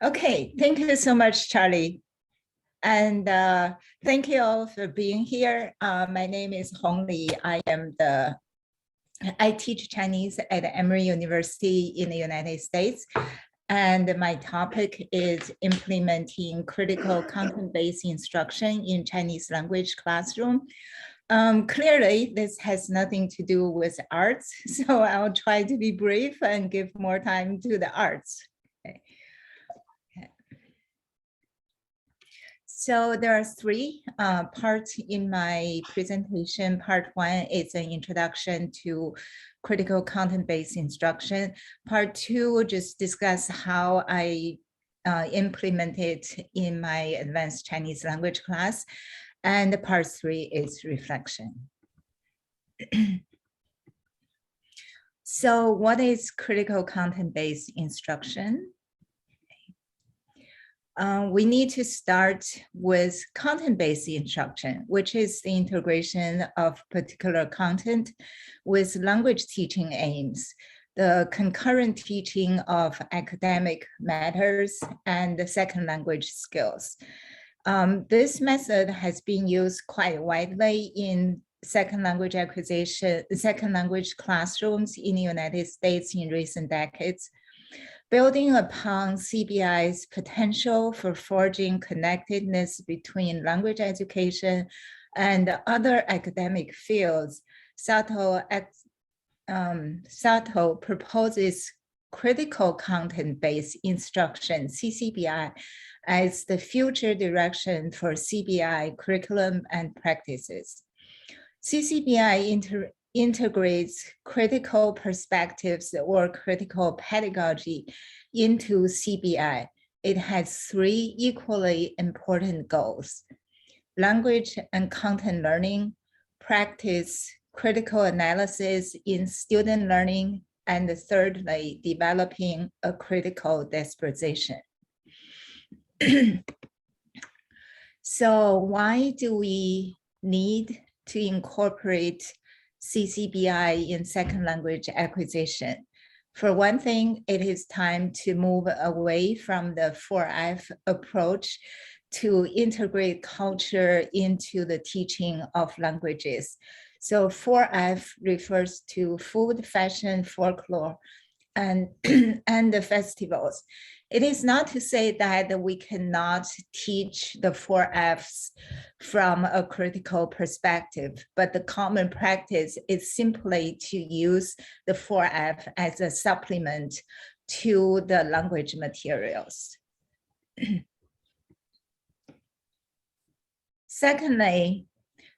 Okay, thank you so much, Charlie. And thank you all for being here. My name is Hong Li. I teach Chinese at Emory University in the United States. And my topic is implementing critical content-based instruction in Chinese language classroom. Clearly, this has nothing to do with arts, so I'll try to be brief and give more time to the arts. Okay. So there are three parts in my presentation. Part one is an introduction to critical content-based instruction. Part two will just discuss how I implement it in my advanced Chinese language class. And part three is reflection. So what is critical content-based instruction? We need to start with content-based instruction, which is the integration of particular content with language teaching aims, the concurrent teaching of academic matters and the second language skills. This method has been used quite widely in second language acquisition, second language classrooms in the United States in recent decades. Building upon CBI's potential for forging connectedness between language education and other academic fields, Sato proposes critical content-based instruction, CCBI, as the future direction for CBI curriculum and practices. CCBI integrates critical perspectives or critical pedagogy into CBI. It has three equally important goals: language and content learning, practice critical analysis in student learning, and thirdly, developing a critical disposition. So why do we need to incorporate CCBI in second language acquisition? For one thing, it is time to move away from the 4F approach to integrate culture into the teaching of languages. So 4F refers to food, fashion, folklore, and, and the festivals. It is not to say that we cannot teach the 4Fs from a critical perspective, but the common practice is simply to use the 4F as a supplement to the language materials. Secondly,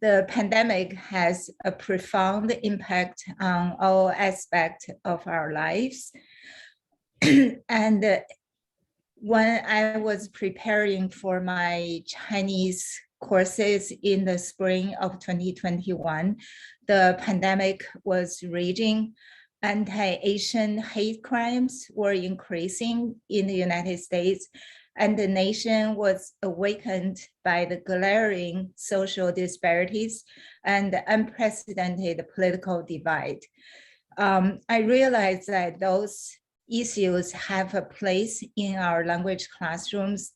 the pandemic has a profound impact on all aspects of our lives. And when I was preparing for my Chinese courses in the spring of 2021, the pandemic was raging. Anti-Asian hate crimes were increasing in the United States, and the nation was awakened by the glaring social disparities and the unprecedented political divide. I realized that those issues have a place in our language classrooms,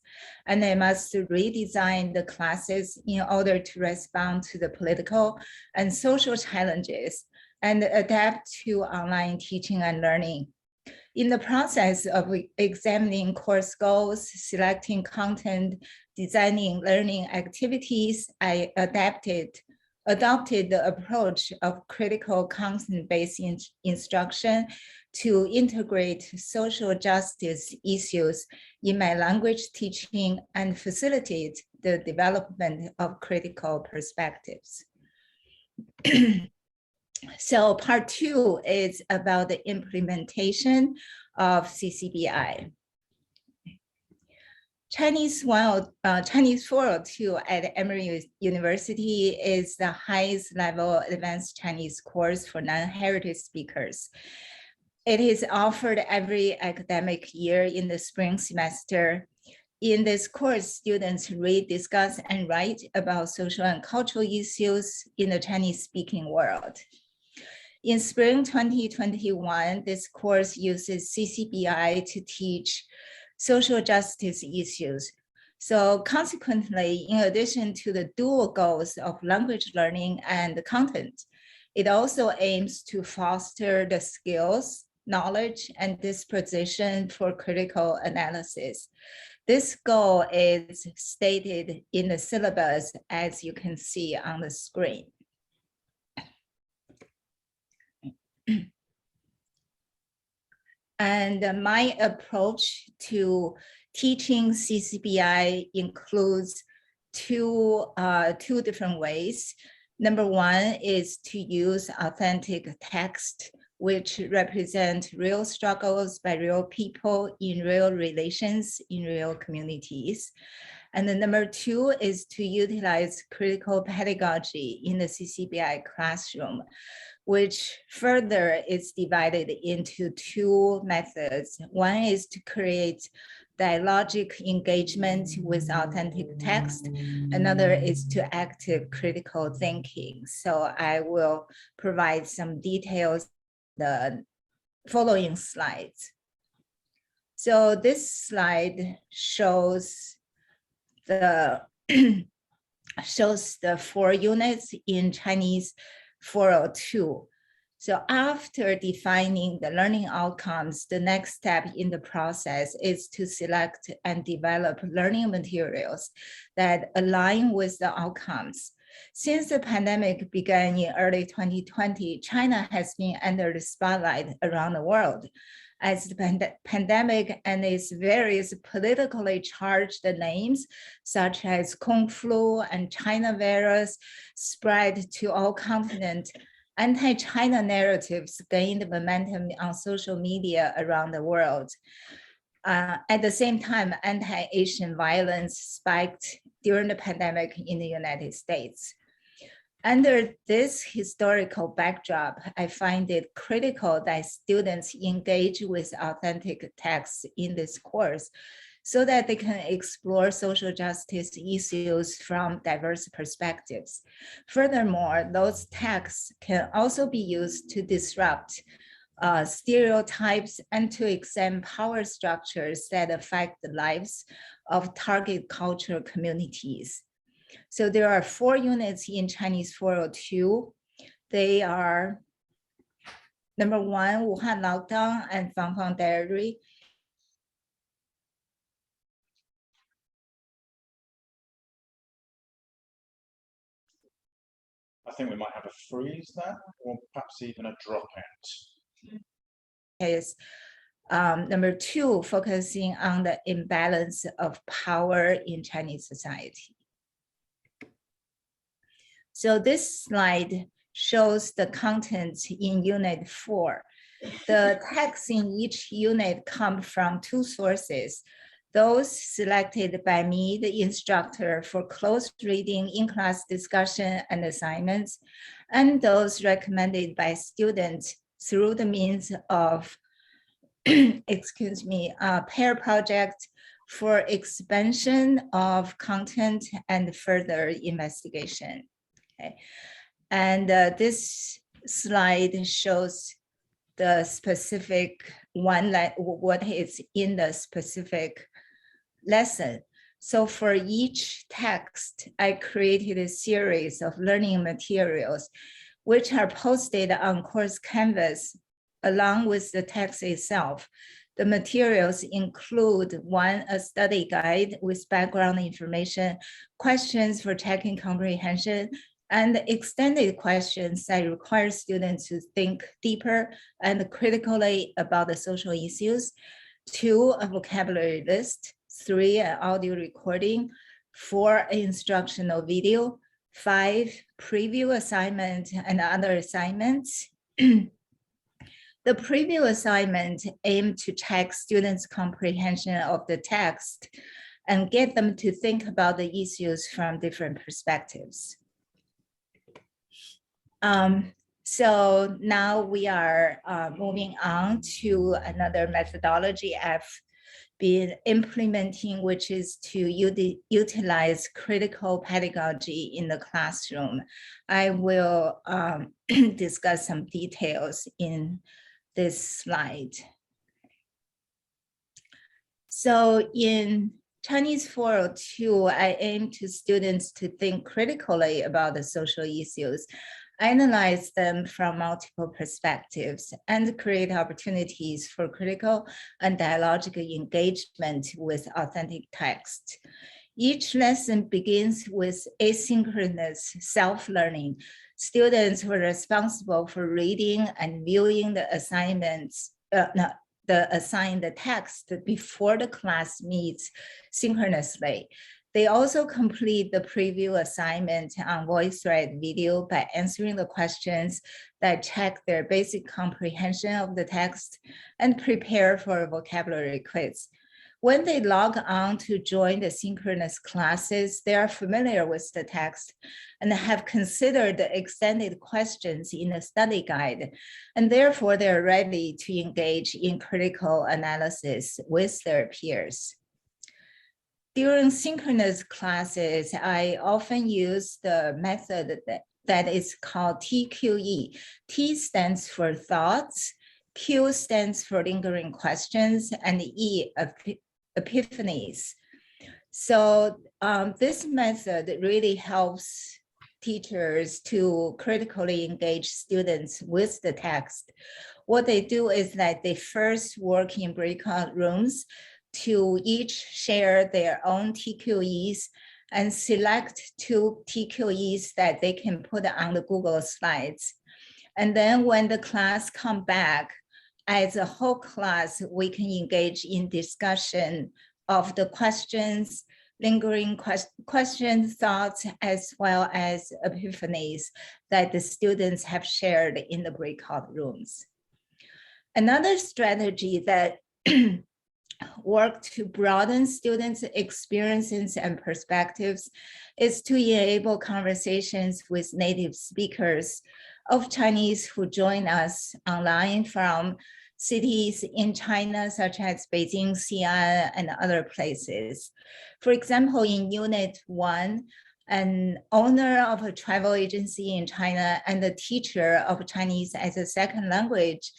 and they must redesign the classes in order to respond to the political and social challenges and adapt to online teaching and learning. In the process of examining course goals, selecting content, designing learning activities, I adopted the approach of critical content-based instruction to integrate social justice issues in my language teaching and facilitate the development of critical perspectives. So part two is about the implementation of CCBI. Chinese 402 at Emory University is the highest level advanced Chinese course for non-heritage speakers. It is offered every academic year in the spring semester. In this course, students read, discuss, and write about social and cultural issues in the Chinese-speaking world. In spring 2021, this course uses CCBI to teach social justice issues. So consequently, in addition to the dual goals of language learning and content, it also aims to foster the skills, knowledge, and disposition for critical analysis. This goal is stated in the syllabus, as you can see on the screen. And my approach to teaching CCBI includes two different ways. Number one is to use authentic text, which represent real struggles by real people in real relations in real communities. And then number two is to utilize critical pedagogy in the CCBI classroom, which further is divided into two methods. One is to create dialogic engagement with authentic text. Another is to active critical thinking. So I will provide some details in the following slides. So this slide shows the shows the 4 units in Chinese 402. So after defining the learning outcomes, the next step in the process is to select and develop learning materials that align with the outcomes. Since the pandemic began in early 2020, China has been under the spotlight around the world, as the pandemic and its various politically charged names, such as Kung flu and China virus, spread to all continents. Anti-China narratives gained momentum on social media around the world. At the same time, anti-Asian violence spiked during the pandemic in the United States. Under this historical backdrop, I find it critical that students engage with authentic texts in this course so that they can explore social justice issues from diverse perspectives. Furthermore, those texts can also be used to disrupt stereotypes and to examine power structures that affect the lives of target cultural communities. So there are 4 units in Chinese 402. They are number 1, Wuhan lockdown and Fangfang diary. I think we might have a freeze there, or perhaps even a dropout. Is number 2, focusing on the imbalance of power in Chinese society. So this slide shows the contents in Unit 4. The texts in each unit come from 2 sources, those selected by me, the instructor, for close reading, in-class discussion and assignments, and those recommended by students through the means of, pair project for expansion of content and further investigation. Okay. And this slide shows the specific one, what is in the specific lesson. So for each text, I created a series of learning materials, which are posted on course Canvas along with the text itself. The materials include 1, a study guide with background information, questions for checking comprehension, and extended questions that require students to think deeper and critically about the social issues. 2, a vocabulary list. 3, an audio recording. 4, an instructional video. 5, preview assignment and other assignments. The preview assignment aimed to check students' comprehension of the text and get them to think about the issues from different perspectives. So now we are moving on to another methodology I've been implementing, which is to utilize critical pedagogy in the classroom. I will discuss some details in this slide. So in Chinese 402, I aim to students to think critically about the social issues, analyze them from multiple perspectives, and create opportunities for critical and dialogical engagement with authentic text. Each lesson begins with asynchronous self-learning. Students were responsible for reading and viewing the assignments, the assigned text before the class meets synchronously. They also complete the preview assignment on VoiceThread video by answering the questions that check their basic comprehension of the text and prepare for a vocabulary quiz. When they log on to join the synchronous classes, they are familiar with the text and have considered the extended questions in the study guide, and therefore they're ready to engage in critical analysis with their peers. During synchronous classes, I often use the method that is called TQE. T stands for thoughts, Q stands for lingering questions, and E, epiphanies. So this method really helps teachers to critically engage students with the text. What they do is that they first work in breakout rooms to each share their own TQEs and select 2 TQEs that they can put on the Google Slides. And then when the class come back, as a whole class, we can engage in discussion of the questions, lingering questions, thoughts, as well as epiphanies that the students have shared in the breakout rooms. Another strategy that worked to broaden students' experiences and perspectives is to enable conversations with native speakers of Chinese who join us online from cities in China, such as Beijing, Xi'an, and other places. For example, in Unit 1, an owner of a travel agency in China and a teacher of Chinese as a second language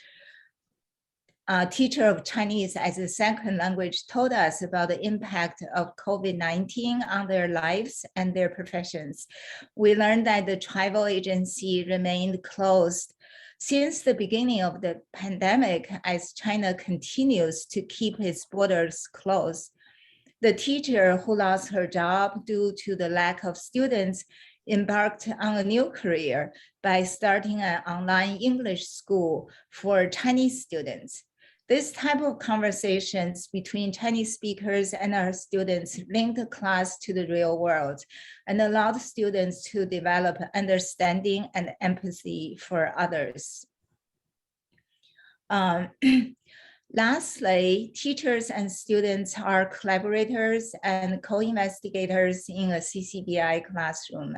told us about the impact of COVID-19 on their lives and their professions. We learned that the travel agency remained closed since the beginning of the pandemic as China continues to keep its borders closed. The teacher who lost her job due to the lack of students embarked on a new career by starting an online English school for Chinese students. This type of conversations between Chinese speakers and our students linked the class to the real world and allowed students to develop understanding and empathy for others. Lastly, teachers and students are collaborators and co-investigators in a CCBI classroom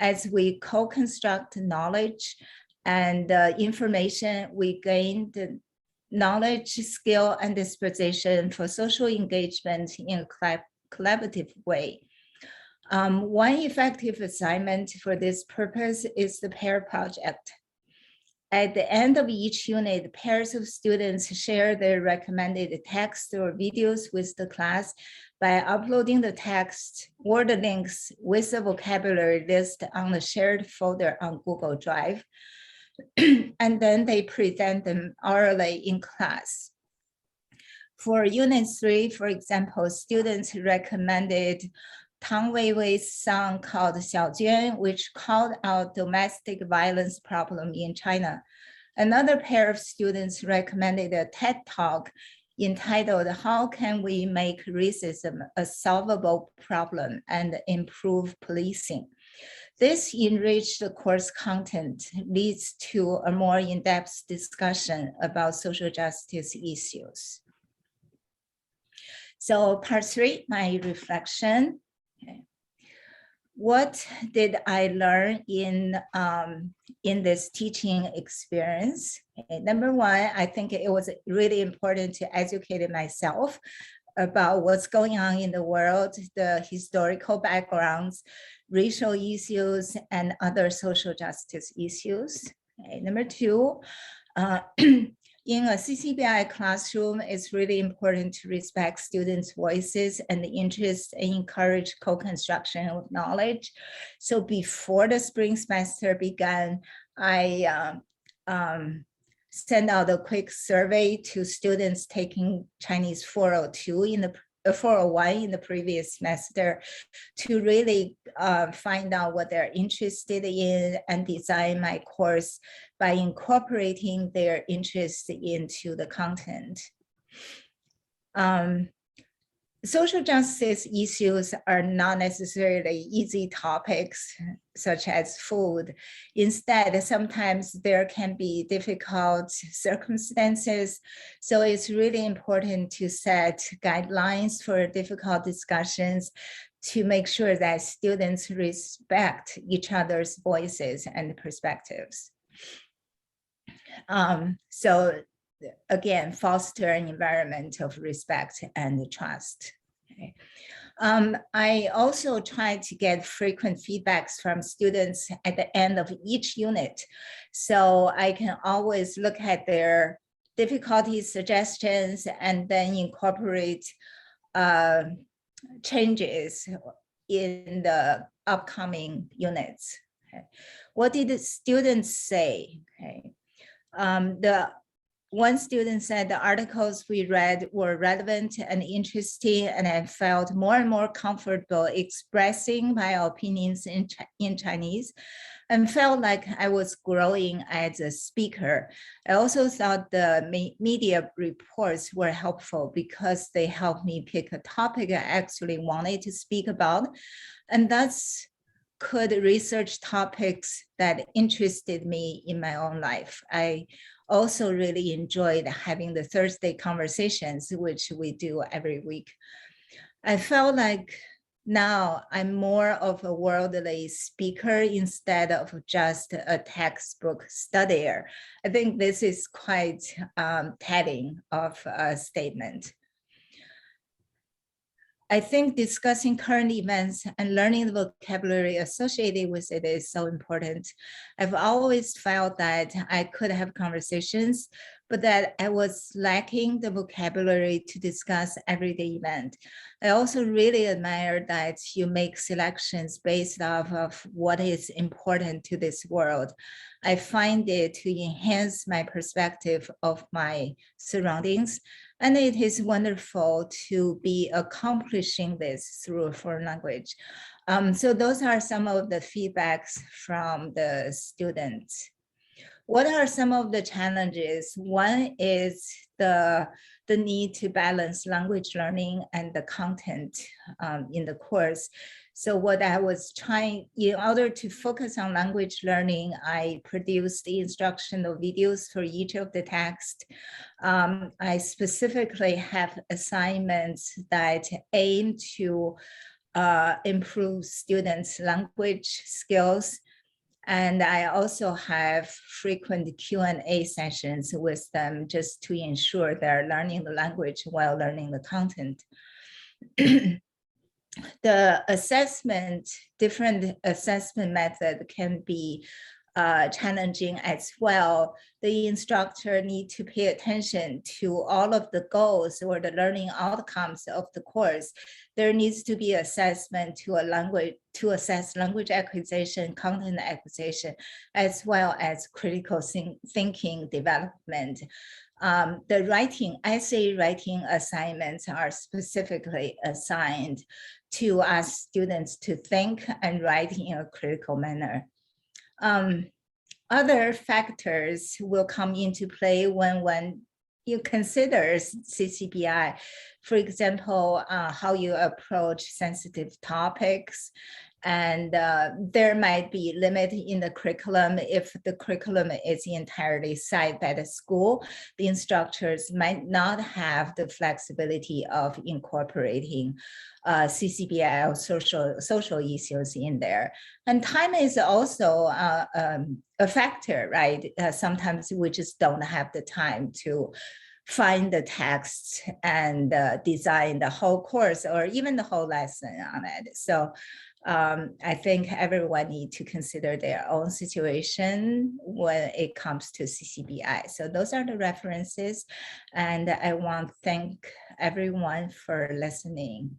as we co-construct knowledge and information we gained knowledge, skill, and disposition for social engagement in a collaborative way. One effective assignment for this purpose is the pair project. At the end of each unit, pairs of students share their recommended text or videos with the class by uploading the text or the links with a vocabulary list on the shared folder on Google Drive. And then they present them orally in class. For Unit 3, for example, students recommended Tang Weiwei's song called Xiao Juan, which called out domestic violence problem in China. Another pair of students recommended a TED Talk entitled How Can We Make Racism a Solvable Problem and Improve Policing? This enriched course content leads to a more in-depth discussion about social justice issues. So part 3, my reflection. Okay. What did I learn in this teaching experience? Okay. Number 1, I think it was really important to educate myself about what's going on in the world, the historical backgrounds, racial issues, and other social justice issues. Okay. Number 2, in a CCBI classroom, it's really important to respect students' voices and interests and encourage co-construction of knowledge. So before the spring semester began, I sent out a quick survey to students taking Chinese 402 in the 401 in the previous semester to really find out what they're interested in and design my course by incorporating their interest into the content. Social justice issues are not necessarily easy topics, such as food. Instead, sometimes there can be difficult circumstances. So it's really important to set guidelines for difficult discussions to make sure that students respect each other's voices and perspectives. So again, foster an environment of respect and trust. Okay. I also try to get frequent feedbacks from students at the end of each unit. So I can always look at their difficulties, suggestions, and then incorporate changes in the upcoming units. Okay. What did the students say? Okay. One student said the articles we read were relevant and interesting, and I felt more and more comfortable expressing my opinions in Chinese and felt like I was growing as a speaker. I also thought the media reports were helpful because they helped me pick a topic I actually wanted to speak about, and thus could research topics that interested me in my own life. I also really enjoyed having the Thursday conversations, which we do every week. I felt like now I'm more of a worldly speaker instead of just a textbook studier. I think this is quite telling of a statement. I think discussing current events and learning the vocabulary associated with it is so important. I've always felt that I could have conversations, but that I was lacking the vocabulary to discuss everyday event. I also really admire that you make selections based off of what is important to this world. I find it to enhance my perspective of my surroundings, and it is wonderful to be accomplishing this through a foreign language. So those are some of the feedbacks from the students. What are some of the challenges? One is the need to balance language learning and the content in the course. So what I was trying, in order to focus on language learning, I produced the instructional videos for each of the texts. I specifically have assignments that aim to improve students' language skills. And I also have frequent Q&A sessions with them just to ensure they're learning the language while learning the content. The assessment, different assessment method can be challenging as well. The instructor need to pay attention to all of the goals or the learning outcomes of the course. There needs to be assessment to assess language acquisition, content acquisition, as well as critical thinking development. The essay writing assignments are specifically assigned to ask students to think and write in a critical manner. Other factors will come into play when you consider CCBI. For example, how you approach sensitive topics. And there might be limit in the curriculum. If the curriculum is entirely set by the school, the instructors might not have the flexibility of incorporating CCBI or social issues in there. And time is also a factor, right? Sometimes we just don't have the time to find the texts and design the whole course or even the whole lesson on it. So I think everyone need to consider their own situation when it comes to CCBI. So those are the references, and I want to thank everyone for listening.